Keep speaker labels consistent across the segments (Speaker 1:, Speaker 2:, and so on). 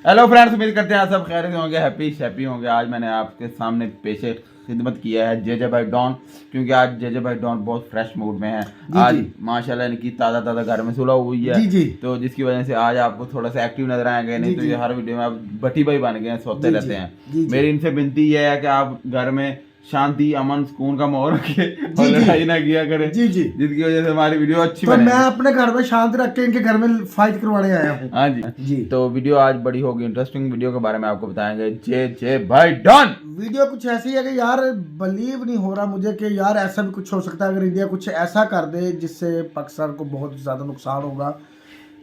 Speaker 1: Hello friends, उम्मीद करते हैं आप सब खैर से होंगे, हैप्पी होंगे। आज मैंने आपके सामने पेशे खिदमत किया है जेजे भाई डॉन, क्योंकि आज जेजे भाई डॉन बहुत फ्रेश मूड में है। आज माशाल्लाह इनकी ताज़ा घर में सुलह हुई है
Speaker 2: जी जी।
Speaker 1: तो जिसकी वजह से आज आपको थोड़ा सा एक्टिव नजर आएंगे। नहीं तो ये हर वीडियो में आप भट्टी भाई बन गए हैं, सोते रहते हैं। मेरी इनसे विनती ये है कि आप घर में शांति, अमन, सुकून का माहौल रखे और लड़ाई ना किया करें
Speaker 2: जी जी,
Speaker 1: जिसकी वजह से हमारी वीडियो अच्छी
Speaker 2: तो
Speaker 1: बने।
Speaker 2: मैं अपने घर में शांति रख के इनके घर में फाइट करवाने आया हूँ।
Speaker 1: हाँ जी। तो वीडियो आज बड़ी होगी, इंटरेस्टिंग वीडियो के बारे में आपको बताएंगे जे भाई डॉन।
Speaker 2: वीडियो कुछ ऐसी है कि यार बिलीव नहीं हो रहा मुझे कि यार ऐसा भी कुछ हो सकता है। अगर इंडिया कुछ ऐसा कर दे जिससे पाकिस्तान को बहुत ज़्यादा नुकसान होगा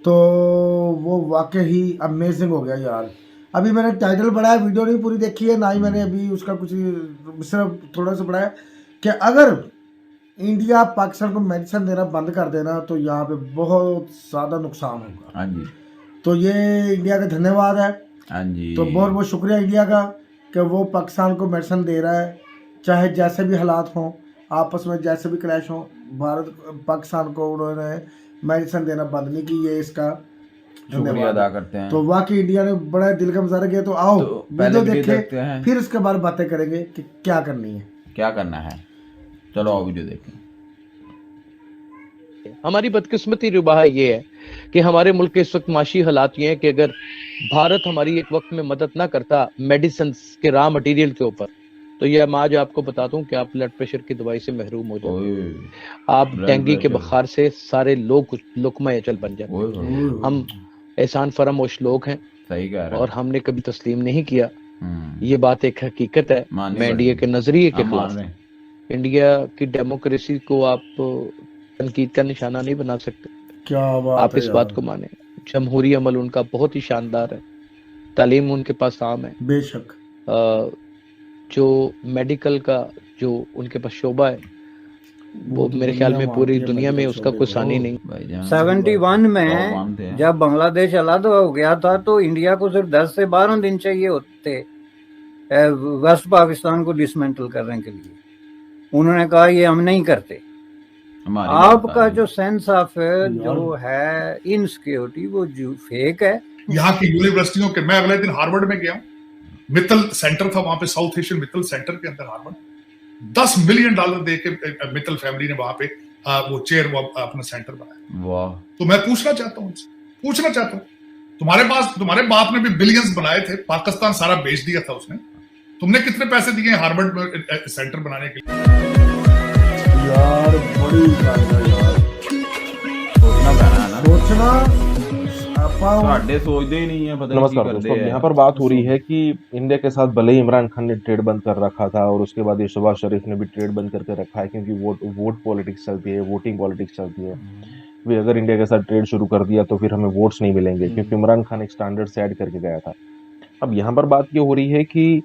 Speaker 2: तो वो वाकई ही अमेजिंग हो गया यार। अभी मैंने टाइटल बढ़ाया, वीडियो नहीं पूरी देखी है, ना ही मैंने अभी उसका कुछ सिर्फ थोड़ा सा बढ़ाया कि अगर इंडिया पाकिस्तान को मेडिसिन देना बंद कर देना तो यहाँ पे बहुत ज़्यादा नुकसान होगा।
Speaker 1: हाँ जी।
Speaker 2: तो ये इंडिया का धन्यवाद है।
Speaker 1: हाँ जी।
Speaker 2: तो बहुत बहुत शुक्रिया इंडिया का कि वो पाकिस्तान को मेडिसिन दे रहा है, चाहे जैसे भी हालात हों, आपस में जैसे भी क्लैश हो, भारत पाकिस्तान को उन्होंने मेडिसिन देना बंद नहीं की, ये इसका
Speaker 1: शुक्रिया अदा करते हैं।
Speaker 2: तो वाकई इंडिया ने बड़ा दिल का मुजाहरा किया। तो आओ वीडियो देखते हैं, फिर उसके बाद बातें करेंगे कि क्या करनी है, क्या करना है।
Speaker 1: चलो आओ वीडियो देखें।
Speaker 3: हमारी बदकिस्मती रुबाह ये है कि हमारे मुल्क के इस वक्त माशी हालात ये हैं कि अगर भारत हमारी एक वक्त में मदद ना करता मेडिसिन के रॉ मटेरियल के ऊपर, तो ये मैं आज आपको बता दूं कि आप ब्लड प्रेशर की दवाई से महरूम हो जाते, आप डेंगू के बुखार से सारे लोग लुकमा अचल बन जाते। हम एहसान फरामोश लोग हैं,
Speaker 1: सही कह रहे हैं,
Speaker 3: और हमने कभी तस्लीम नहीं किया। ये बात एक हकीकत है। मैं इंडिया के नजरिए के खिलाफ, इंडिया की डेमोक्रेसी को आप तनकीद का निशाना नहीं बना सकते।
Speaker 2: क्या बात
Speaker 3: आप इस बात को माने, जमहूरी अमल उनका बहुत ही शानदार है, तालीम उनके पास आम है
Speaker 2: बेशक।
Speaker 3: जो मेडिकल का जो उनके पास शोबा है वो मेरे ख्याल में पूरी दुनिया में उसका कोई सानी नहीं।
Speaker 4: 71 में जब बांग्लादेश अलग हो गया था तो इंडिया को सिर्फ 10 से 12 दिन चाहिए होते वेस्ट पाकिस्तान को डिसमेंटल करने के लिए। उन्होंने कहा ये हम नहीं करते। आपका जो सेंस ऑफ जो है इनसिक्योरिटी वो जो फेक है।
Speaker 5: यहाँ की यूनिवर्सिटियों के, मैं अगले दिन हार्वर्ड में गया हूँ, मित्तल सेंटर था वहां पे, साउथ एशियन मित्तल सेंटर के अंदर हार्वर्ड, $10 मिलियन दे के मित्तल फैमिली ने वहां पे वो चेयर, वो अपना सेंटर बनाया। वाह। तो मैं पूछना चाहता हूँ तुम्हारे बाप ने भी बिलियंस बनाए थे, पाकिस्तान सारा बेच दिया था उसने, तुमने कितने पैसे दिए हार्वर्ड में सेंटर बनाने के लिए?
Speaker 2: यार बड़ी बात है यार, सोचना
Speaker 1: सोचते ही नहीं है।
Speaker 6: नमस्कार दोस्तों, यहाँ पर बात हो रही है कि इंडिया के साथ भले ही इमरान खान ने ट्रेड बंद कर रखा था और उसके बाद ये शहबाज शरीफ ने भी ट्रेड बंद करके रखा है, क्योंकि वोट पॉलिटिक्स चलती है, वोटिंग पॉलिटिक्स चलती है। वे अगर इंडिया के साथ ट्रेड शुरू कर दिया तो फिर हमें वोट्स नहीं मिलेंगे, क्योंकि इमरान खान एक स्टैंडर्ड से ऐड करके गया था। अब यहाँ पर बात ये हो रही है कि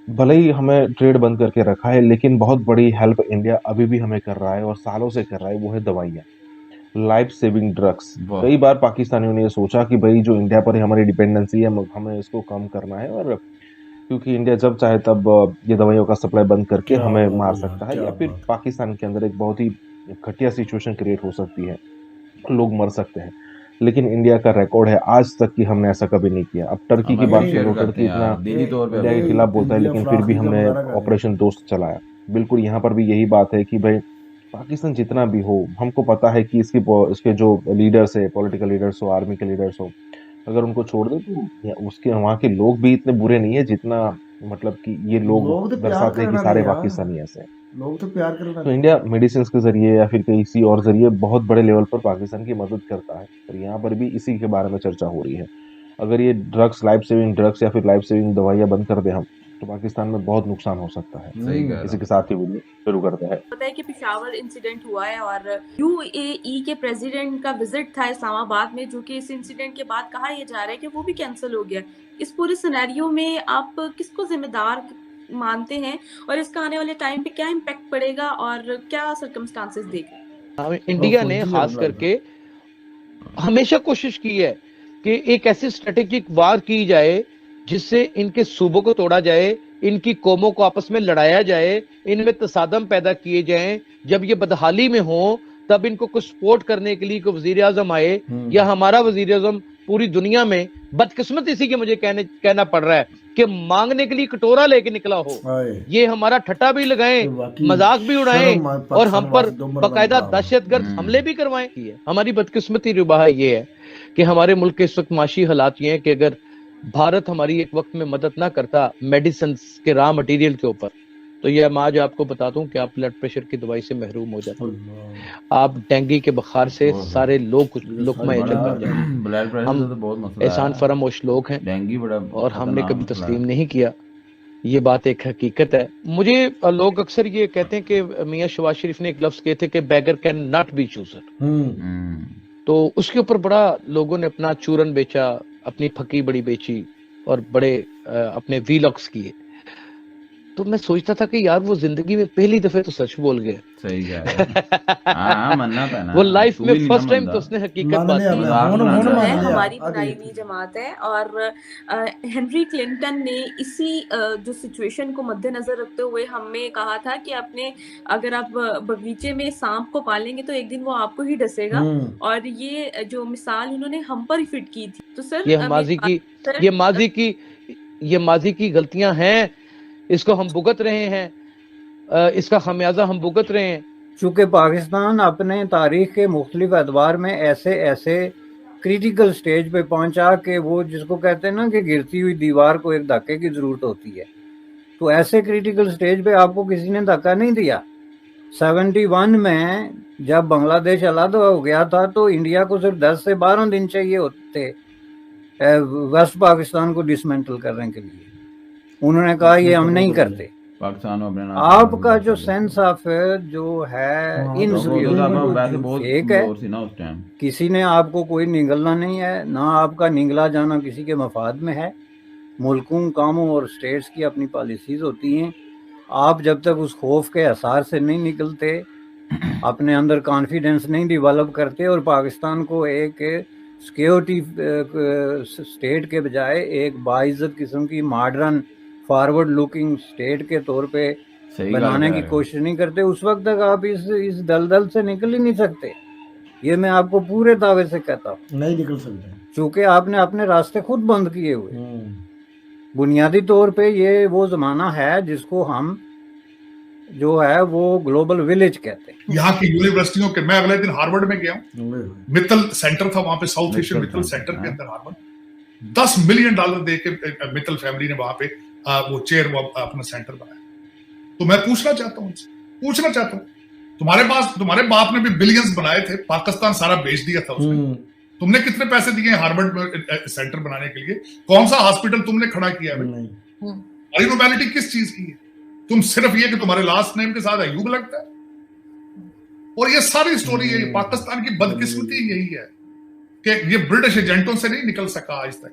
Speaker 6: भले ही हमें ट्रेड बंद करके रखा है, लेकिन बहुत बड़ी हेल्प इंडिया अभी भी हमें कर रहा है और सालों से कर रहा है, वो है दवाइयाँ, लाइफ सेविंग ड्रग्स। कई बार पाकिस्तानियों ने ये सोचा कि भाई जो इंडिया पर हमारी डिपेंडेंसी है हमें इसको कम करना है, और क्योंकि इंडिया जब चाहे तब ये दवाइयों का सप्लाई बंद करके हमें मार सकता है, या फिर पाकिस्तान के अंदर एक बहुत ही घटिया सिचुएशन क्रिएट हो सकती है, लोग मर सकते हैं। लेकिन इंडिया का रिकॉर्ड है आज तक कि हमने ऐसा कभी नहीं किया। अब टर्की की बात करो, टर्की इतना इंडिया के खिलाफ बोलता है, लेकिन फिर भी हमने ऑपरेशन दोस्त चलाया। बिल्कुल यहाँ पर भी यही बात है कि भाई पाकिस्तान जितना भी हो, हमको पता है कि इसके जो लीडर्स है, पॉलिटिकल लीडर्स हो, आर्मी के लीडर्स हो, अगर उनको छोड़ दे तो उसके वहाँ के लोग भी इतने बुरे नहीं है जितना मतलब कि ये लोग दर्शाते हैं कि सारे पाकिस्तानी ऐसे हैं।
Speaker 2: लोग तो प्यार कर रहे हैं।
Speaker 6: तो इंडिया मेडिसिन के जरिए या फिर किसी और जरिए बहुत बड़े लेवल पर पाकिस्तान की मदद करता है, और यहाँ पर भी इसी के बारे में चर्चा हो रही है। अगर ये ड्रग्स, लाइफ सेविंग ड्रग्स या फिर लाइफ सेविंग दवाइयाँ बंद कर दे हम, तो पाकिस्तान में बहुत नुकसान हो सकता है। इसी के साथ ही वीडियो शुरू करते हैं।
Speaker 7: पता है कि पिशावर इंसिडेंट हुआ है और यूएई के प्रेसिडेंट का विजिट था इस्लामाबाद में, जो कि इस इंसिडेंट के बाद कहा यह जा रहा है कि वो भी कैंसिल हो गया। इस पूरे सिनेरियो में आप किसको जिम्मेदार मानते हैं और इसका आने वाले टाइम पे क्या इम्पैक्ट पड़ेगा और क्या सर्कमस्टांसेस देगा?
Speaker 3: इंडिया ने खास करके हमेशा कोशिश की है कि एक ऐसी स्ट्रेटेजिक वार की जाए जिससे इनके सूबों को तोड़ा जाए, इनकी कौमों को आपस में लड़ाया जाए, इनमें तसादम पैदा किए जाएं। जब ये बदहाली में हो तब इनको कुछ सपोर्ट करने के लिए कोई वजीर आजम आए या हमारा वजीर आजम पूरी दुनिया में बदकिस्मती सी के मुझे कहना पड़ रहा है कि मांगने के लिए कटोरा लेके निकला हो, ये हमारा ठट्टा भी लगाएं, मजाक भी उड़ाएं और हम पर बाकायदा दहशतगर्द हमले भी करवाएं। हमारी बदकिस्मती रुबाह ये है कि हमारे मुल्क के इस वक्त माशी हालात ये हैं कि अगर भारत हमारी एक वक्त में मदद ना करता मेडिसिन के रॉ मटेरियल के ऊपर, तो ये मैं आज आपको बता दूं कि आप ब्लड प्रेशर की दवाई से महरूम हो जाते हैं, आप डेंगू के बुखार से सारे लोग लुकमा अजल बन जाते हैं।
Speaker 1: ब्लड प्रेशर
Speaker 3: हम
Speaker 1: तो बहुत मसला है,
Speaker 3: एहसान फरामोश लोग हैं
Speaker 1: डेंगू बड़ा
Speaker 3: और हमने
Speaker 1: खतरनाक
Speaker 3: कभी
Speaker 1: मसला
Speaker 3: तस्लीम
Speaker 1: है।
Speaker 3: नहीं किया। ये बात एक हकीकत है। मुझे लोग अक्सर ये कहते हैं कि मियां शहबाज शरीफ ने एक लफ्ज कहे थे कि बेगर कैन नॉट बी चूजर, तो उसके ऊपर बड़ा लोगों ने अपना चूरन बेचा, अपनी फकी बड़ी बेची और बड़े अपने वीलॉग्स किए। तो मैं सोचता था कि यार वो जिंदगी में पहली दफे तो सच बोल गए।
Speaker 1: सही कहा। हाँ मन्ना था ना,
Speaker 3: वो लाइफ
Speaker 1: तू
Speaker 3: में
Speaker 1: ही नहीं
Speaker 3: फर्स्ट
Speaker 1: ना
Speaker 3: टाइम
Speaker 1: मनता।
Speaker 3: तो उसने हकीकत
Speaker 2: मान
Speaker 3: बात
Speaker 2: लिया
Speaker 3: की।
Speaker 2: हमने,
Speaker 1: मजाक
Speaker 2: होन-
Speaker 1: बना
Speaker 2: होन
Speaker 1: लिया।
Speaker 2: मान
Speaker 7: है
Speaker 2: लिया।
Speaker 7: हमारी
Speaker 2: आगे
Speaker 7: बनाई हुई जमात है और हेनरी क्लिंटन ने इसी जो सिचुएशन को मद्देनजर रखते हुए हमें कहा था कि अपने अगर आप बगीचे में सांप को पालेंगे तो एक दिन वो आपको ही डसेगा, और ये जो मिसाल उन्होंने हम पर ही फिट की थी। तो सर
Speaker 3: ये
Speaker 7: मेरी
Speaker 3: माजी
Speaker 7: बात
Speaker 3: की
Speaker 7: सर
Speaker 3: ये माजी की गलतियां हैं, इसको हम भुगत रहे हैं, इसका खमियाजा हम भुगत रहे हैं।
Speaker 4: चूंकि पाकिस्तान अपने तारीख के मुख्तलिफ अदवार में ऐसे ऐसे क्रिटिकल स्टेज पे पहुंचा कि वो जिसको कहते हैं ना कि गिरती हुई दीवार को एक धक्के की ज़रूरत होती है, तो ऐसे क्रिटिकल स्टेज पे आपको किसी ने धक्का नहीं दिया। 71 में जब बांग्लादेश अलग हो गया था तो इंडिया को सिर्फ 10 से 12 दिन चाहिए होते वेस्ट पाकिस्तान को डिसमेंटल करने के लिए। उन्होंने कहा ये हम नहीं करते।
Speaker 1: पाकिस्तान में अपने नाम
Speaker 4: आपका जो सेंस ऑफ जो है
Speaker 2: हाँ,
Speaker 4: इन
Speaker 2: तो वो तो
Speaker 1: आप वैसे बहुत
Speaker 4: एक है,
Speaker 1: कमजोर थी ना उस टाइम।
Speaker 4: किसी ने आपको कोई निगलना नहीं है, ना आपका निगला जाना किसी के मफाद में है। मुल्कों, कामों और स्टेट्स की अपनी पॉलिसीज होती हैं। आप जब तक उस खौफ के आसार से नहीं निकलते, अपने अंदर कॉन्फिडेंस नहीं डेवलप करते और पाकिस्तान को एक सिक्योरिटी स्टेट के बजाय एक बाइज्जत किस्म की मॉडर्न फॉरवर्ड लुकिंग स्टेट के तौर पे
Speaker 1: सही
Speaker 4: बनाने की कोशिश नहीं करते, उस वक्त तक आप इस दलदल से निकल ही नहीं सकते। ये मैं आपको पूरे दावे से कहता हूँ,
Speaker 2: नहीं निकल सकते
Speaker 4: चूंकि आपने अपने रास्ते खुद बंद किए हुए। बुनियादी तौर पे ये वो जमाना है जिसको हम जो है वो ग्लोबल विलेज कहते हैं।
Speaker 5: यहाँ की यूनिवर्सिटियों के, मैं अगले दिन हार्वर्ड में गया हूँ, मित्तल सेंटर था वहां पे, साउथ एशियन मित्तल सेंटर के अंदर हार्वर्ड, $10 मिलियन दे के मित्तल फैमिली ने वहां पे वो चेयर वो अपना सेंटर बनाया। तो मैं पूछना चाहता हूँ तुम्हारे बाप ने भी बिलियंस बनाए थे, पाकिस्तान सारा बेच दिया था उसने, तुमने कितने पैसे दिए हार्वर्ड में सेंटर बनाने के लिए? कौन सा हॉस्पिटल तुमने खड़ा किया है? तुम्हारी नोबेलिटी किस चीज की है? तुम सिर्फ ये कि तुम्हारे लास्ट नेम के साथ अयूब लगता है, और ये सारी स्टोरी है। पाकिस्तान की बदकिस्मती यही है कि ये ब्रिटिश एजेंटों से नहीं निकल सका आज तक।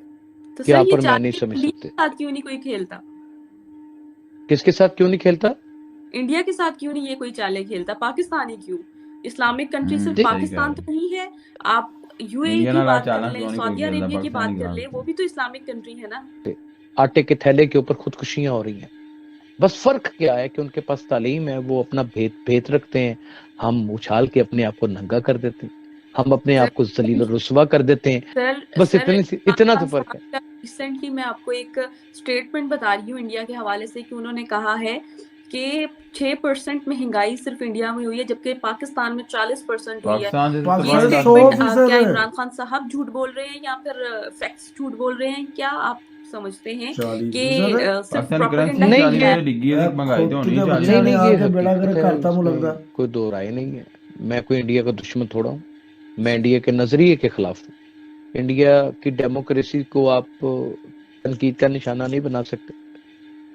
Speaker 7: तो
Speaker 3: क्या
Speaker 7: सर
Speaker 3: पर
Speaker 7: ये
Speaker 3: मैं नहीं
Speaker 7: चालीस
Speaker 3: समझ
Speaker 7: इंडिया
Speaker 3: सकते।
Speaker 7: के साथ क्यों नहीं कोई खेलता?
Speaker 3: किसके साथ क्यों नहीं खेलता?
Speaker 7: इंडिया के साथ क्यों नहीं ये कोई चाले खेलता? पाकिस्तान ही क्यों? इस्लामिक कंट्री सिर्फ
Speaker 1: सही
Speaker 7: पाकिस्तान
Speaker 1: कह
Speaker 7: तो नहीं है। आप यूएई
Speaker 1: इंडिया
Speaker 7: की
Speaker 1: ना
Speaker 7: बात
Speaker 1: चाला
Speaker 7: कर
Speaker 1: क्यों
Speaker 7: लें,
Speaker 1: नहीं
Speaker 7: सऊदी
Speaker 1: कोई खेलता,
Speaker 7: अरेबिया की बात
Speaker 1: पाकिस्तानी
Speaker 7: कर लें,
Speaker 1: ग्राम
Speaker 7: वो भी तो इस्लामिक कंट्री है ना।
Speaker 3: आटे के थैले के ऊपर खुदकुशियां हो रही हैं। बस फर्क क्या है कि उनके पास तालीम है, वो अपना भेद रखते हैं, हम उछाल के अपने आप को नंगा कर देते हैं, हम अपने आप को जलील और रुस्वा कर देते हैं।
Speaker 7: सर
Speaker 3: बस इतना तो फर्क है।
Speaker 7: रिसेंटली मैं आपको एक स्टेटमेंट बता रही हूँ इंडिया के हवाले से कि उन्होंने कहा है कि 6% महंगाई सिर्फ इंडिया में हुई है, जबकि पाकिस्तान में 40% हुई है।
Speaker 1: पाकिस्तान से तो
Speaker 7: ये
Speaker 1: बड़ा
Speaker 7: स्टेटमेंट क्या इमरान खान साहब झूठ बोल रहे हैं या फिर फैक्ट्स झूठ बोल रहे हैं? क्या आप समझते हैं कि सिर्फ प्रोपेगेंडा
Speaker 3: नहीं
Speaker 7: ही
Speaker 3: है?
Speaker 7: है?
Speaker 1: महंगाई तो होनी
Speaker 3: नहीं
Speaker 1: चाहिए।
Speaker 3: ये
Speaker 2: बेड़ा
Speaker 3: हकीकत
Speaker 2: गर्क
Speaker 3: है,
Speaker 2: करता मुझे लगता
Speaker 3: उसमें कोई दो राय नहीं है। मैं कोई इंडिया का दुश्मन थोड़ा हूँ, मैं इंडिया के नजरिए के खिलाफ हूँ। इंडिया की डेमोक्रेसी को आप तनकीद का निशाना नहीं बना सकते,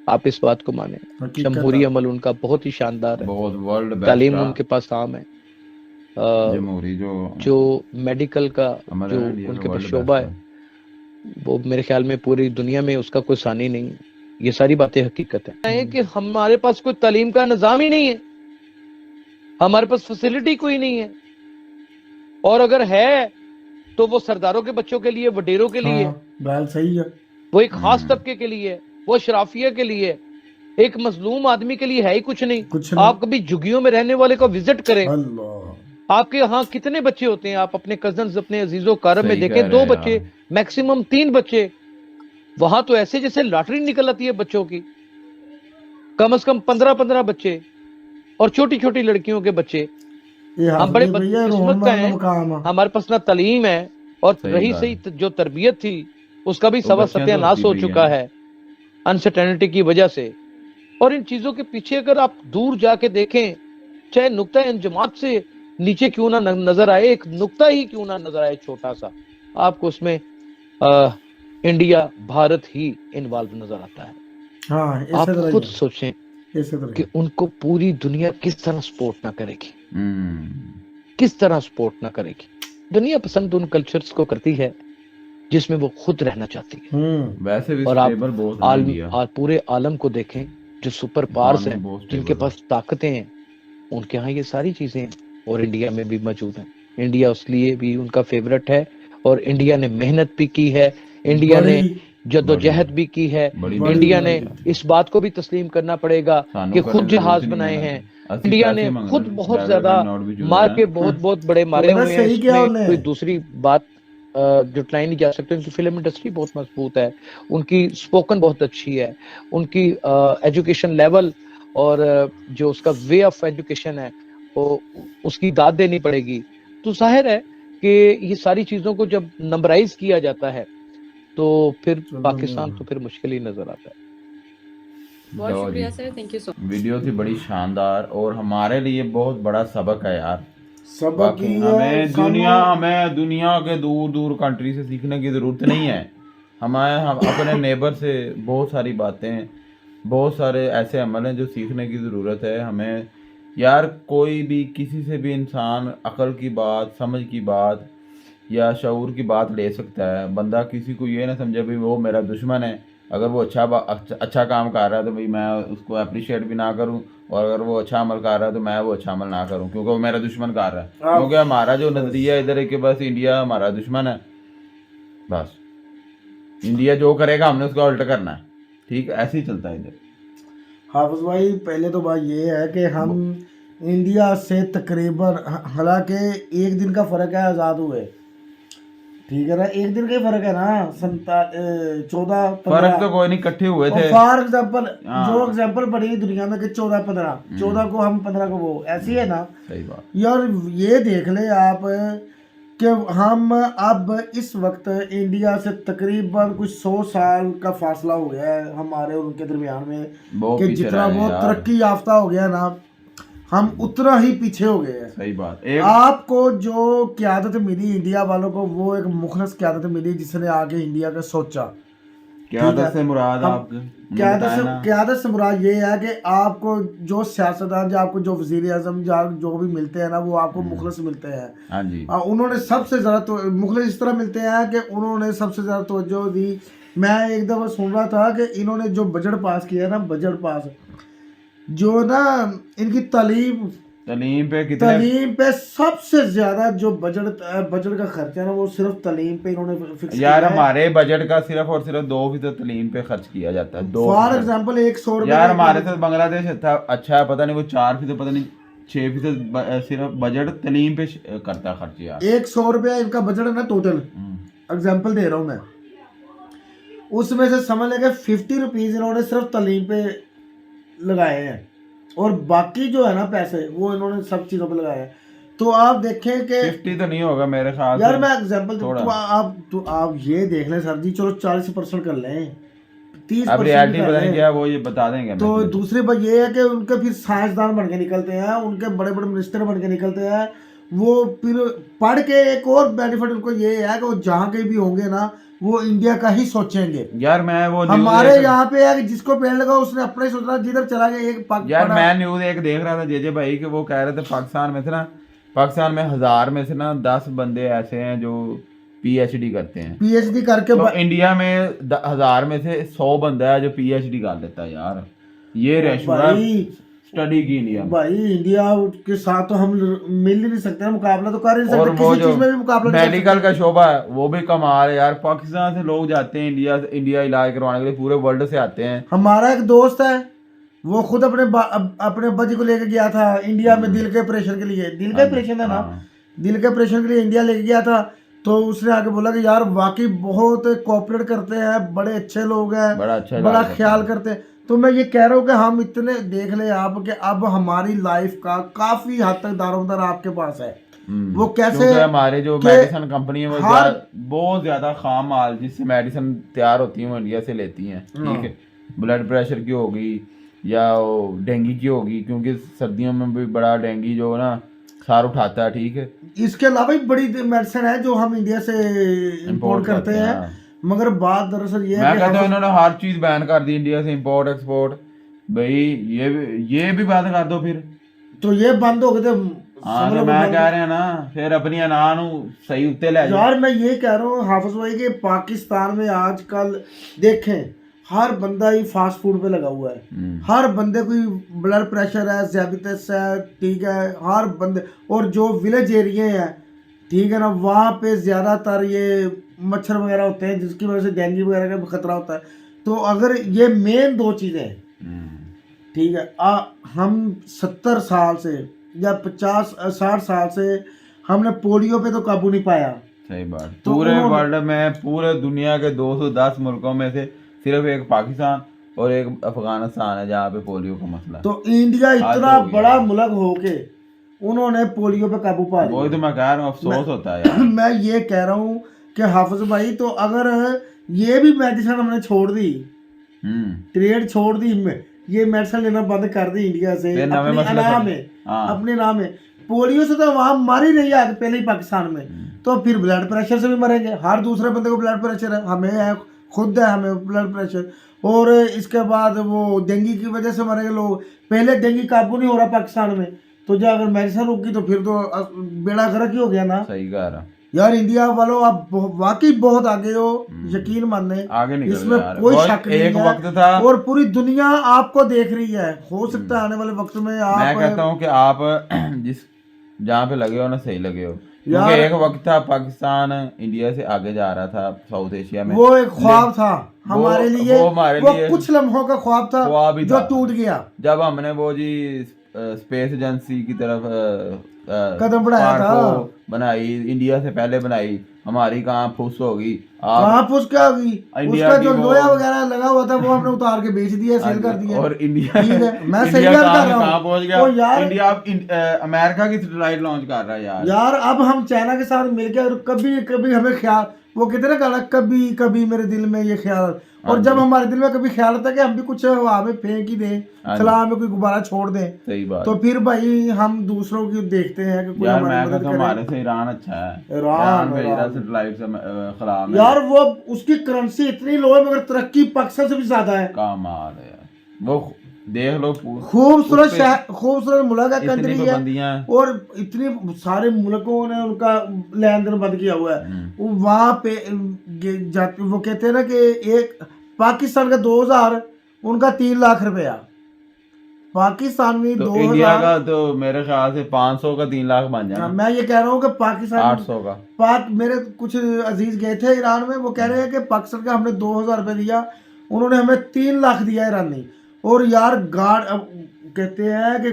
Speaker 3: आप इस बात को माने। जमहूरी अमल उनका बहुत ही शानदार है,
Speaker 1: बहुत वर्ल्ड बेस्ट
Speaker 3: तालीम उनके पास आम है,
Speaker 1: जमहूरी जो
Speaker 3: मेडिकल का जो उनके पास शोबा है वो मेरे ख्याल में पूरी दुनिया में उसका कोई सानी नहीं है। ये सारी बातें हकीकत है कि हमारे पास कोई तालीम का निजाम ही नहीं है, हमारे पास फैसिलिटी कोई नहीं है, और अगर है तो वो सरदारों के बच्चों के लिए, वडेरों के लिए,
Speaker 2: बात सही है,
Speaker 3: वो एक खास तबके के लिए, वो शराफिया के लिए, एक मजलूम आदमी के लिए है ही कुछ नहीं। आप कभी झुग्गियों में रहने वाले को विजिट करें, आपके यहाँ कितने बच्चे होते हैं? आप अपने कजन्स, अपने अजीजों कारब में
Speaker 1: सही कह
Speaker 3: देखें,
Speaker 1: रहे
Speaker 3: 2
Speaker 1: हैं
Speaker 3: बच्चे,
Speaker 1: यार।
Speaker 3: मैक्सिमम 3 बच्चे। वहां तो ऐसे जैसे लॉटरी निकल आती है बच्चों की, कम से कम 15-15 बच्चे, और छोटी छोटी लड़कियों के बच्चे।
Speaker 2: ये
Speaker 3: हम बड़े
Speaker 2: हाथ भैया रोहन
Speaker 3: बदकिस्मत का
Speaker 2: मारना
Speaker 3: हैं,
Speaker 2: मकाम
Speaker 3: हमारे पास ना तालीम है, और
Speaker 1: सही
Speaker 3: रही
Speaker 1: बात
Speaker 3: सही
Speaker 1: है।
Speaker 3: जो तरबियत थी उसका भी
Speaker 1: तो
Speaker 3: सवा
Speaker 1: बच्चियां तो
Speaker 3: सत्यानाश
Speaker 1: होती
Speaker 3: हो
Speaker 1: भी
Speaker 3: चुका
Speaker 1: हैं।
Speaker 3: है अनसर्टेनिटी की वजह से। और इन चीजों के पीछे अगर आप दूर जाके देखें, चाहे नुक्ता अंजुमात से नीचे क्यों ना नजर आए, एक नुक्ता ही क्यों ना नजर आए छोटा सा, आपको उसमें इंडिया, भारत ही इन्वॉल्व नजर आता है।
Speaker 2: हाँ इसे
Speaker 3: आप
Speaker 2: तरह
Speaker 3: खुद
Speaker 2: ही है,
Speaker 3: सोचें
Speaker 2: इसे तरह
Speaker 3: कि
Speaker 2: ही।
Speaker 3: उनको पूरी दुनिया किस तरह सपोर्ट ना करेगी,
Speaker 1: हम्म,
Speaker 3: किस तरह सपोर्ट ना करेगी। दुनिया पसंद उन कल्चर्स को करती है जिसमें वो खुद रहना चाहती है।
Speaker 1: वैसे भी
Speaker 3: और आप
Speaker 1: स्टेबल बहुत है इंडिया,
Speaker 3: पूरे आलम को देखें, जो सुपर पावर्स
Speaker 1: इकोनॉमी
Speaker 3: हैं,
Speaker 1: बहुत
Speaker 3: जिनके
Speaker 1: स्टेबल है।
Speaker 3: पास ताकतें हैं, उनके यहाँ ये सारी चीजें हैं, और इंडिया में भी मौजूद हैं। इंडिया उसलिए भी उनका फेवरेट है, और इंडिया ने मेहनत भी की है, इंडिया ने
Speaker 2: बड़ी
Speaker 3: जद्दोजहद भी की है,
Speaker 1: बड़ी
Speaker 2: बड़ी
Speaker 3: इंडिया ने
Speaker 2: मेहनत
Speaker 3: इस बात को भी तस्लीम करना पड़ेगा
Speaker 1: सानू
Speaker 3: कि
Speaker 1: करने
Speaker 3: खुद
Speaker 1: की जरूरत
Speaker 3: जहाज
Speaker 1: ही नहीं
Speaker 3: बनाए
Speaker 1: है।
Speaker 3: हैं।
Speaker 1: 80
Speaker 3: इंडिया
Speaker 1: पैसे
Speaker 3: ने
Speaker 1: मंग
Speaker 3: खुद
Speaker 1: रहे,
Speaker 3: बहुत
Speaker 1: बैगर
Speaker 3: ज्यादा
Speaker 1: का नोट भी चूर
Speaker 3: मार
Speaker 1: रहे
Speaker 3: के
Speaker 1: हैं।
Speaker 3: बहुत बड़े मारे
Speaker 2: तो ना
Speaker 3: हुए हैं।
Speaker 2: सही किया
Speaker 3: इसमें
Speaker 2: उन्हें।
Speaker 3: कोई दूसरी बात जुटलाई नहीं जा सकती। उनकी फिल्म इंडस्ट्री बहुत मजबूत है, उनकी स्पोकन बहुत अच्छी है, उनकी एजुकेशन लेवल और जो उसका वे ऑफ एजुकेशन है, वो उसकी दाद देनी पड़ेगी। तो जाहिर है कि ये सारी चीजों को जब नंबराइज किया जाता है तो फिर पाकिस्तान तो फिर मुश्किल ही नजर आता है।
Speaker 7: बहुत
Speaker 1: लो
Speaker 7: शुक्रिया
Speaker 1: जी,
Speaker 7: sir, thank you so
Speaker 1: video थी बड़ी शानदार और हमारे लिए बहुत बड़ा सबक है यार।
Speaker 2: सबक
Speaker 1: बाकी
Speaker 2: ही है
Speaker 1: हमें दुनिया के दूर दूर कंट्री से सीखने की ज़रूरत नहीं है। हम अपने नेबर से बहुत सारी बातें, बहुत सारे ऐसे अमल हैं जो सीखने की ज़रूरत है हमें यार। कोई भी किसी से भी इंसान अकल की बात, समझ की बात या शऊर की बात ले सकता है। बंदा किसी को ये ना समझे भाई वो मेरा दुश्मन है। अगर वो अच्छा काम कर रहा है तो भाई मैं उसको अप्रिशिएट भी ना करूं, और अगर वो अच्छा अमल कर रहा है तो मैं वो अच्छा अमल ना करूं क्योंकि वो मेरा दुश्मन कर रहा है। क्योंकि हमारा जो नज़रिया इधर है कि बस इंडिया हमारा दुश्मन है, बस इंडिया जो करेगा हमने उसका उल्टा करना है। ठीक, ऐसे ही चलता है इधर।
Speaker 2: हाफिज भाई, पहले तो बात ये है कि हम इंडिया से तकरीबन, हालांकि एक दिन का फ़र्क है आज़ाद हुए, ठीक है ना, एक दिन का ही फ़र्क है ना, 14
Speaker 1: फर्क तो कोई नहीं, इकट्ठे हुए थे।
Speaker 2: फॉर एग्जाम्पल
Speaker 1: हाँ।
Speaker 2: जो एग्जाम्पल पड़ी दुनिया में कि 14 को हम 15 को वो, ऐसी है ना
Speaker 1: सही बात।
Speaker 2: यार। ये देख ले आप कि हम अब इस वक्त इंडिया से तकरीबन कुछ 100 साल का फासला हो गया है हमारे और उनके दरमियान में,
Speaker 1: बहुत
Speaker 2: कि
Speaker 1: पीछे
Speaker 2: जितना
Speaker 1: रहे
Speaker 2: वो
Speaker 1: यार।
Speaker 2: तरक्की याफ्ता हो गया ना, हम उतना ही पीछे हो गए हैं।
Speaker 1: सही बात।
Speaker 2: आपको जो क़यादत मिली इंडिया वालों को, वो एक मुखलस क़यादत मिली जिसने आगे इंडिया का सोचा।
Speaker 1: क़यादत से मुराद आपके
Speaker 2: क़यादत से मुराद ये है कि आपको जो सियासतदान, जो आपको जो वज़ीर आज़म जो भी मिलते हैं ना, वो आपको मुखलस मिलते हैं।
Speaker 1: हाँ जी।
Speaker 2: उन्होंने सबसे ज़्यादा तो मुखलस इस तरह मिलते हैं कि उन्होंने सबसे ज़्यादा तवज्जो दी। मैं एक दफ़ा सुन रहा था कि इन्होंने जो बजट पास किया ना, बजट पास जो ना इनकी
Speaker 1: तलीम पे
Speaker 2: सबसे ज्यादा जो बजट का खर्चा है ना, वो सिर्फ तलीम पे इन्होंने फिक्स किया
Speaker 1: यार
Speaker 2: है।
Speaker 1: हमारे बजट का सिर्फ और सिर्फ 2% तलीम पे खर्च किया जाता है।
Speaker 2: फॉर एग्जांपल 100 रुपए
Speaker 1: यार हमारे साथ बांग्लादेश अच्छा है, पता नहीं वो 4% पता नहीं 6% सिर्फ बजट तलीम पे करता खर्च यार।
Speaker 2: 100 रुपया इनका बजट है ना टोटल, एग्जाम्पल दे रहा हूँ मैं, उसमें से समझ लेंगे 50 रुपीज इन्होंने सिर्फ तलीम पे लगाए हैं, और बाकी जो है ना पैसे वो इन्होंने सब चीजों पे लगाए हैं। तो आप देखें कि
Speaker 1: 50 तो नहीं होगा मेरे ख्याल से
Speaker 2: यार, मैं एग्जांपल दूं
Speaker 1: थोड़ा।
Speaker 2: तो आप ये देख लें सर जी, चलो 40% कर लें, 30%
Speaker 1: अब रियलिटी पता नहीं क्या है, वो ये बता देंगे।
Speaker 2: तो दूसरी बात ये है कि उनके फिर साइंसदान बन के निकलते हैं, उनके बड़े बड़े मिनिस्टर बन के निकलते हैं। वो फिर पढ़ के एक और बेनिफिट उनको ये है कि वो जहाँ कहीं भी होंगे ना, वो इंडिया का ही सोचेंगे।
Speaker 1: यार मैं वो
Speaker 2: हमारे यहाँ पे है कि जिसको पेड़ लगा उसने अपना ही सोचना, जिधर चला गया एक
Speaker 1: यार मैं न्यूज एक देख रहा था जेजे भाई के, वो कह रहे थे पाकिस्तान में 1000 में से ना 10 बंदे ऐसे हैं जो पीएचडी करते हैं।
Speaker 2: पीएचडी करके
Speaker 1: तो इंडिया में 1000 में से 100 बंदा है जो पीएचडी कर लेता है यार। ये रेशो है स्टडी की इंडिया में।
Speaker 2: भाई इंडिया के साथ तो हम मिल ही नहीं सकते, मुकाबला तो कर ही नहीं
Speaker 1: और
Speaker 2: सकते,
Speaker 1: वो
Speaker 2: किसी
Speaker 1: जो
Speaker 2: चीज में भी मुकाबला नहीं कर
Speaker 1: मेडिकल
Speaker 2: सकते।
Speaker 1: का शोबा है वो भी कमाल है यार। पाकिस्तान से लोग जाते हैं इंडिया इलाज करवाने के लिए, पूरे वर्ल्ड से आते हैं।
Speaker 2: हमारा एक दोस्त है वो खुद अपने अब्बा जी को लेके गया था इंडिया में दिल के ऑपरेशन के लिए, दिल का ऑपरेशन है ना,
Speaker 1: हाँ।
Speaker 2: दिल के ऑपरेशन के लिए इंडिया लेके गया था। तो उसने आके बोला कि यार वाकई बहुत कोऑपरेट करते हैं, बड़े अच्छे लोग हैं,
Speaker 1: बड़ा अच्छा
Speaker 2: बड़ा
Speaker 1: इलाज
Speaker 2: ख्याल करते हैं। तो मैं ये कह रहा हूँ कि हम इतने देख ले आप कि अब हमारी लाइफ का काफी हद तक दारोमदार आपके पास है। वो कैसे
Speaker 1: क्योंकि हमारे जो
Speaker 2: कि
Speaker 1: मेडिसिन कंपनी है वो
Speaker 2: हर-
Speaker 1: बहुत ज्यादा खाम माल जिससे मेडिसिन तैयार होती है वो इंडिया से लेती हैं, ठीक है। ब्लड प्रेशर की होगी या वो डेंगू की होगी, क्योंकि सर्दियों में भी बड़ा डेंगू जो ना सार उठाता है, ठीक है।
Speaker 2: इसके अलावा भी बड़ी मेडिसिन है जो हम इंडिया से इंपोर्ट करते हैं।
Speaker 1: हाँ।
Speaker 2: मगर बात दरअसल ये
Speaker 1: मैं
Speaker 2: है कि
Speaker 1: कहता हूँ
Speaker 2: हम-
Speaker 1: इन्होंने हर चीज बैन कर दी इंडिया से, इंपोर्ट एक्सपोर्ट। भाई ये भी बंद कर दो फिर।
Speaker 2: तो ये बंद हो गए थे।
Speaker 1: हाँ
Speaker 2: समझ
Speaker 1: तो
Speaker 2: लो
Speaker 1: मैं
Speaker 2: बंद-
Speaker 1: कह रहा ना फिर अपनी अनान सही उत्ते ले जाओ।
Speaker 2: यार मैं ये कह रहा हूँ हाफिज भाई कि पाकिस्तान में आजकल देखें हर बंदा ही फास्ट फूड पे लगा हुआ है। हर बंदे को ब्लड प्रेशर है, डायबिटीज है, ठीक है, हर बंदे। और जो विलेज एरिया है, ठीक है ना, वहाँ पे ज्यादातर ये मच्छर वगैरह होते हैं जिसकी वजह से डेंगू वगैरह का भी खतरा होता है। तो अगर ये मेन दो चीजें हैं, ठीक है, हम 70 साल से या 50-60 साल से हमने पोलियो पे तो काबू नहीं पाया।
Speaker 1: सही बात।
Speaker 2: तो
Speaker 1: पूरे
Speaker 2: उन्होंने-
Speaker 1: वर्ल्ड में, पूरे दुनिया के 210 मुल्कों में से सिर्फ एक पाकिस्तान और एक अफगानिस्तान है जहाँ पे पोलियो का मसला है।
Speaker 2: तो इंडिया
Speaker 1: आज
Speaker 2: इतना
Speaker 1: हो गया।
Speaker 2: बड़ा मुल्क होके उन्होंने पोलियो पे काबू पा
Speaker 1: वही तो
Speaker 2: लिया।
Speaker 1: मैं कह रहा हूँ, अफसोस होता है यार।
Speaker 2: मैं ये कह रहा हूँ कि हाफिज भाई तो अगर ये भी मेडिसिन हमने छोड़ दी, ट्रेड छोड़ दी, ये मेडिसिन लेना बंद कर दी इंडिया से
Speaker 1: फिर नवे
Speaker 2: अपनी
Speaker 1: मसले
Speaker 2: अनाह
Speaker 1: खड़े।
Speaker 2: में,
Speaker 1: हाँ।
Speaker 2: अपने नाम में। पोलियो से तो वहां मर ही नहीं है पहले ही पाकिस्तान में, तो फिर ब्लड प्रेशर से भी मरेंगे। हर दूसरे बंदे को ब्लड प्रेशर है, हमें है, खुद है हमें ब्लड प्रेशर। और इसके बाद वो डेंगू की वजह से मरेंगे लोग। पहले डेंगू काबू नहीं हो रहा पाकिस्तान में, तो जो अगर मेडिसिन रुकी तो फिर तो बेड़ा गर्क ही हो गया ना।
Speaker 1: सही कह रहा।
Speaker 2: यार इंडिया वालों आप वाकई बहुत आगे हो, यकीन मानने,
Speaker 1: आगे निकल
Speaker 2: इसमें
Speaker 1: यार।
Speaker 2: कोई
Speaker 1: और
Speaker 2: शक नहीं
Speaker 1: एक
Speaker 2: है।
Speaker 1: वक्त था,
Speaker 2: और पूरी दुनिया आपको देख रही है। हो सकता है आने वाले वक्त में आप,
Speaker 1: मैं कहता हूँ कि आप जिस जहाँ पे लगे हो ना सही लगे हो, क्योंकि
Speaker 2: यार-
Speaker 1: एक वक्त था पाकिस्तान इंडिया से आगे जा रहा था साउथ एशिया में।
Speaker 2: वो एक ख्वाब था हमारे लिए,
Speaker 1: वो हमारे
Speaker 2: वो
Speaker 1: लिए
Speaker 2: कुछ लम्हों का ख्वाब था
Speaker 1: ख्वाब ही
Speaker 2: जो
Speaker 1: था।
Speaker 2: टूट गया।
Speaker 1: जब हमने वो जी स्पेस एजेंसी की तरफ
Speaker 2: कदम बढ़ाया
Speaker 1: पार्क
Speaker 2: था।
Speaker 1: को बनाई, इंडिया से पहले बनाई, हमारी कहाँ फुस होगी।
Speaker 2: कहाँ फुस क्या होगी,
Speaker 1: इंडिया
Speaker 2: उसका
Speaker 1: की
Speaker 2: जो
Speaker 1: वो-
Speaker 2: लोया वगैरह लगा हुआ था वो हमने उतार के बेच दिया, सेल कर दिया।
Speaker 1: और इंडिया
Speaker 2: ठीक है, मैं सही
Speaker 1: इंडिया
Speaker 2: बात कर रहा हूँ।
Speaker 1: कहाँ पहुंच गया।
Speaker 2: और यार-
Speaker 1: इंडिया अब अमेरिका की सैटेलाइट लॉन्च कर रहा है यार।
Speaker 2: यार अब हम चाइना के साथ मिलके, और कभी कभी हमें ख्याल, वो कहते ना गाना, कभी कभी मेरे दिल में ये ख्याल, और जब हमारे दिल में कभी ख्याल आता है कि हम भी कुछ हवा में फेंक ही दें, खला में कोई गुब्बारा छोड़ दें,
Speaker 1: सही बात।
Speaker 2: तो फिर भाई हम दूसरों की देखते हैं कि कोई
Speaker 1: यार
Speaker 2: हमारी
Speaker 1: मैं
Speaker 2: मदद
Speaker 1: कहता हूँ
Speaker 2: करे।
Speaker 1: हमारे से ईरान अच्छा है।
Speaker 2: ईरान
Speaker 1: भेज रहा सैटेलाइट से खला में।
Speaker 2: यार वो उसकी करेंसी इतनी लो है मगर तरक्की पाकिस्तान से भी ज्यादा है।
Speaker 1: कमाल है यार, वो देख लो
Speaker 2: खूबसूरत शहर, खूबसूरत मुल्क है,
Speaker 1: इतनी
Speaker 2: कंट्री है,
Speaker 1: पाबंदियां हैं।
Speaker 2: और इतने सारे मुल्कों ने उनका लेन देन बंद किया हुआ है। वहां पे जाते, वो कहते हैं ना कि एक पाकिस्तान का 2000, उनका 3 लाख रुपया। पाकिस्तान में
Speaker 1: तो
Speaker 2: 2000,
Speaker 1: इंडिया का तो मेरे ख्याल से 500 का 3 लाख बन जाना।
Speaker 2: मैं ये कह रहा हूँ कि पाकिस्तान
Speaker 1: 800 का।
Speaker 2: मेरे कुछ अजीज गए थे ईरान में, वो कह रहे हैं कि पाकिस्तान का हमने 2000 रुपये दिया, उन्होंने हमें 3 लाख दिया ईरानी। और यार कहते हैं कि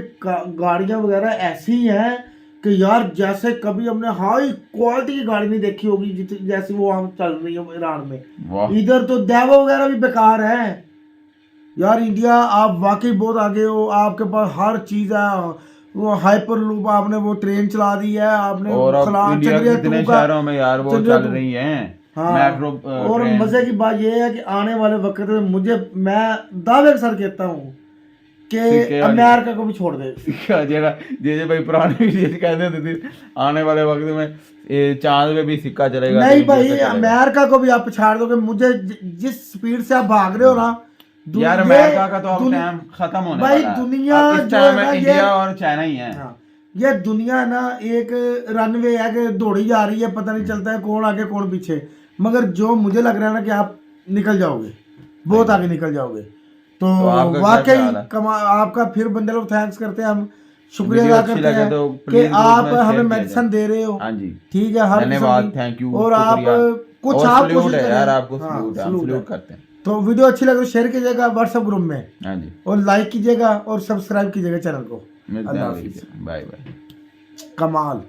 Speaker 2: गाड़ियां वगैरह ऐसी हैं कि यार जैसे कभी हमने हाई क्वालिटी की गाड़ी नहीं देखी होगी जैसी वो हम चल रही है ईरान में। इधर तो देवो वगैरह भी बेकार है। यार इंडिया आप वाकई बहुत आगे हो, आपके पास हर चीज है। वो हाइपर लूप आपने वो ट्रेन चला दी है आपने,
Speaker 1: और अब इंडिया के
Speaker 2: चंद्रयान
Speaker 1: कितने
Speaker 2: 2 का-
Speaker 1: शहरों में यार वो
Speaker 2: चंद्रयान
Speaker 1: चल
Speaker 2: 2
Speaker 1: रही हैं
Speaker 2: हाँ।
Speaker 1: मेट्रो
Speaker 2: और
Speaker 1: ट्रेन।
Speaker 2: मजे की बात यह है कि आने वाले वक्त में मैं दावे के साथ कहता हूँ कि
Speaker 1: सिक्के वाली-
Speaker 2: अमेरिका को भी छोड़ दे।
Speaker 1: जेड़ा जे भाई पुराने वीडियो कहते होते थे आने वाले वक्त में ये चांद पे भी सिक्का चलेगा।
Speaker 2: नहीं
Speaker 1: तो
Speaker 2: भाई
Speaker 1: इंडिया पे चलेगा।
Speaker 2: अमेरिका को भी आप छाड़ दोगे। मुझे जिस स्पीड से आप भाग रहे हो ना,
Speaker 1: यार अमेरिका का तो अब टाइम खत्म होने
Speaker 2: भाई
Speaker 1: वाला है।
Speaker 2: दुनिया
Speaker 1: अब इस
Speaker 2: जो
Speaker 1: टाइम
Speaker 2: है ना,
Speaker 1: में
Speaker 2: ये-
Speaker 1: इंडिया और चाइना ही है।
Speaker 2: हाँ, ये दुनिया ना एक रनवे है कि दौड़ी जा रही है, पता नहीं चलता है कौन आगे कौन पीछे। मगर जो मुझे लग रहा है ना कि आप निकल जाओगे, बहुत आगे निकल जाओगे। तो
Speaker 1: आपका क्या
Speaker 2: वाकई
Speaker 1: ख्याल है?
Speaker 2: आपका फिर बंदे लोग थैंक्स करते हैं, हम शुक्रिया
Speaker 1: वीडियो
Speaker 2: अदा
Speaker 1: अच्छी
Speaker 2: करते
Speaker 1: लगे
Speaker 2: हैं
Speaker 1: तो
Speaker 2: कि
Speaker 1: please
Speaker 2: आप
Speaker 1: group में
Speaker 2: हमें
Speaker 1: share
Speaker 2: मेडिसिन
Speaker 1: किया
Speaker 2: दे रहे हो।
Speaker 1: हाँ जी,
Speaker 2: ठीक है, हर
Speaker 1: धन्यवाद,
Speaker 2: किस्म की।
Speaker 1: थैंक यू,
Speaker 2: और आप
Speaker 1: शुक्रिया।
Speaker 2: कुछ
Speaker 1: और
Speaker 2: आप
Speaker 1: सल्यूट
Speaker 2: कोशिश
Speaker 1: है
Speaker 2: करें।
Speaker 1: यार, आपको
Speaker 2: हाँ,
Speaker 1: सल्यूट है, हम
Speaker 2: सल्यूट है।
Speaker 1: सल्यूट करते हैं।
Speaker 2: तो वीडियो अच्छी लगे तो शेयर कीजिएगा व्हाट्सएप ग्रुप में,
Speaker 1: हाँ जी,
Speaker 2: और लाइक कीजिएगा और सब्सक्राइब कीजिएगा चैनल को।
Speaker 1: मिलते
Speaker 2: अल्लाह
Speaker 1: हैं
Speaker 2: हाफिज़।
Speaker 1: Bye bye.
Speaker 2: कमाल।